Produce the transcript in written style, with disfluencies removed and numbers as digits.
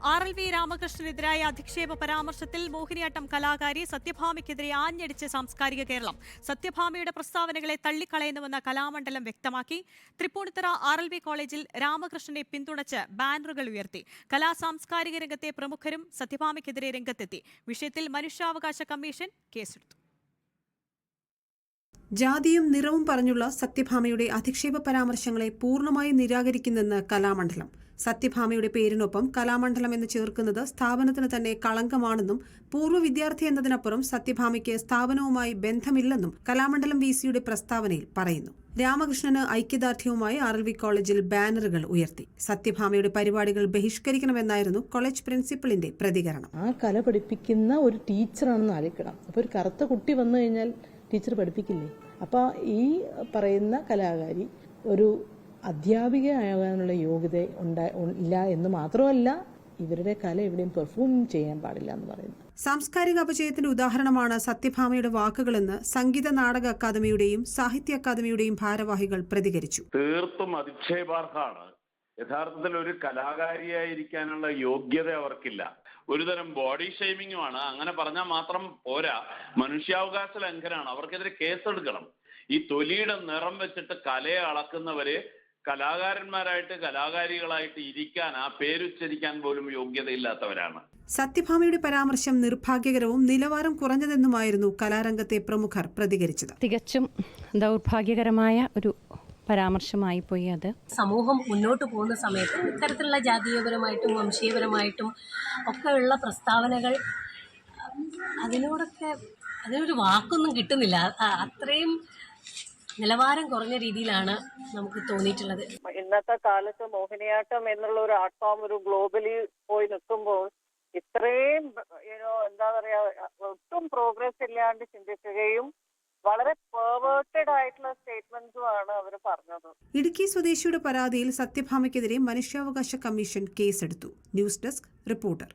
RLV രാമകൃഷ്ണനെതിരായ അധിക്ഷേപ പരാമർശത്തിൽ മോഹിനിയാട്ടം കലാകാരി സത്യഭാമയ്ക്കെതിരെ ആഞ്ഞടിച്ച് സാംസ്കാരിക കേരളം. സത്യഭാമയുടെ പ്രസ്താവനകളെ തള്ളിക്കളയുന്നുവെന്ന കലാമണ്ഡലം വ്യക്തമാക്കി. തൃപ്പൂണിത്തുറ RLV കോളേജിൽ രാമകൃഷ്ണനെ പിന്തുണച്ച് ബാനറുകൾ ഉയർത്തി. സാംസ്കാരിക രംഗത്തെ പ്രമുഖരും സത്യഭാമയ്ക്കെതിരെ രംഗത്തെത്തി. വിഷയത്തിൽ മനുഷ്യാവകാശ കമ്മീഷൻ കേസെടുത്തു. ജാതിയും നിറവും പറഞ്ഞുള്ള സത്യഭാമയുടെ അധിക്ഷേപ പരാമർശങ്ങളെ പൂർണ്ണമായി നിരാകരിക്കുന്നെന്ന് കലാമണ്ഡലം. സത്യഭാമയുടെ പേരിനൊപ്പം കലാമണ്ഡലം എന്ന് ചേർക്കുന്നത് സ്ഥാപനത്തിന് തന്നെ കളങ്കമാണെന്നും പൂർവ്വ വിദ്യാർത്ഥി എന്നതിനപ്പുറം സത്യഭാമയ്ക്ക് സ്ഥാപനവുമായി ബന്ധമില്ലെന്നും കലാമണ്ഡലം VCയുടെ പ്രസ്താവനയിൽ പറയുന്നു. രാമകൃഷ്ണന് ഐക്യദാർഢ്യവുമായി RLV കോളേജിൽ ബാനറുകൾ ഉയർത്തി. സത്യഭാമയുടെ പരിപാടികൾ ബഹിഷ്കരിക്കണമെന്നായിരുന്നു കോളേജ് പ്രിൻസിപ്പലിന്റെ പ്രതികരണം. ആ കല പഠിപ്പിക്കുന്ന ഒരു ടീച്ചറാണെന്ന് ആലോചിക്കണം. അപ്പോൾ ഒരു കറുത്ത കുട്ടി വന്നു കഴിഞ്ഞാൽ ടീച്ചർ പഠിപ്പിക്കില്ലേ? അപ്പോൾ ഈ പറയുന്ന കലാകാരി ഒരു അധ്യാപികയാകാനുള്ള യോഗ്യത ഇല്ല എന്ന് മാത്രമല്ല, ഇവരുടെ കല എവിടെയും പെർഫോം ചെയ്യാൻ പാടില്ല എന്ന് പറയുന്നു. സാംസ്കാരിക അപജയത്തിന്റെ ഉദാഹരണമാണ് സത്യഭാമയുടെ വാക്കുകളെന്ന് സംഗീത നാടക അക്കാദമിയുടെയും സാഹിത്യ അക്കാദമിയുടെയും ഭാരവാഹികൾ പ്രതികരിച്ചു. തീർത്തും അധിക്ഷേപാർഹമാണ്. യഥാർത്ഥത്തിൽ ഒരു കലാകാരിയായിരിക്കാനുള്ള യോഗ്യത അവർക്കില്ല. ഒരുതരം ബോഡി ഷെയ്മിങ്ങുമാണ്. അങ്ങനെ പറഞ്ഞാൽ മാത്രം പോരാ, മനുഷ്യാവകാശ ലംഘനമാണ്. അവർക്കെതിരെ കേസെടുക്കണം. ഈ തൊലിയുടെ നിറം വെച്ചിട്ട് കലയെ അളക്കുന്നവര് കലാകാരന്മാരായിട്ട് കലാകാരികളായിട്ട് ഇരിക്കാൻ, ആ പേരുച്ചരിക്കാൻ പോലും യോഗ്യതയില്ലാത്തവരാണ്. സത്യഭാമയുടെ പരാമർശം നിർഭാഗ്യകരവും നിലവാരം കുറഞ്ഞതെന്നുമായിരുന്നു കലാരംഗത്തെ പ്രമുഖർ പ്രതികരിച്ചത്. തികച്ചും ദൗർഭാഗ്യകരമായ ഒരു പരാമർശമായി പോയി. അത് സമൂഹം മുന്നോട്ട് പോകുന്ന സമയത്ത് ഇത്തരത്തിലുള്ള ജാതീയപരമായിട്ടും വംശീയപരമായിട്ടും ഒക്കെയുള്ള പ്രസ്താവനകൾ, അതിനൊരു വാക്കൊന്നും കിട്ടുന്നില്ല. അത്രയും നിലവാരം കുറഞ്ഞ രീതിയിലാണ് നമുക്ക് തോന്നിയിട്ടുള്ളത്. ഇന്നത്തെ കാലത്ത് മോഹിനിയാട്ടം എന്നുള്ള ഒരു ആർട്ട് ഫോം ഒരു ഗ്ലോബലി പോയി നിൽക്കുമ്പോൾ ഇത്രയും എന്താ പറയാ, ഒട്ടും പ്രോഗ്രസ് ഇല്ലാണ്ട് ചിന്തിക്കുകയും വളരെ പെർവേർട്ടഡ് ആയിട്ടുള്ള സ്റ്റേറ്റ്മെന്റ്സുമാണ് അവർ പറഞ്ഞത്. ഇടുക്കി സ്വദേശിയുടെ പരാതിയിൽ സത്യഭാമയ്ക്കെതിരെ മനുഷ്യാവകാശ കമ്മീഷൻ കേസെടുത്തു. News desk reporter.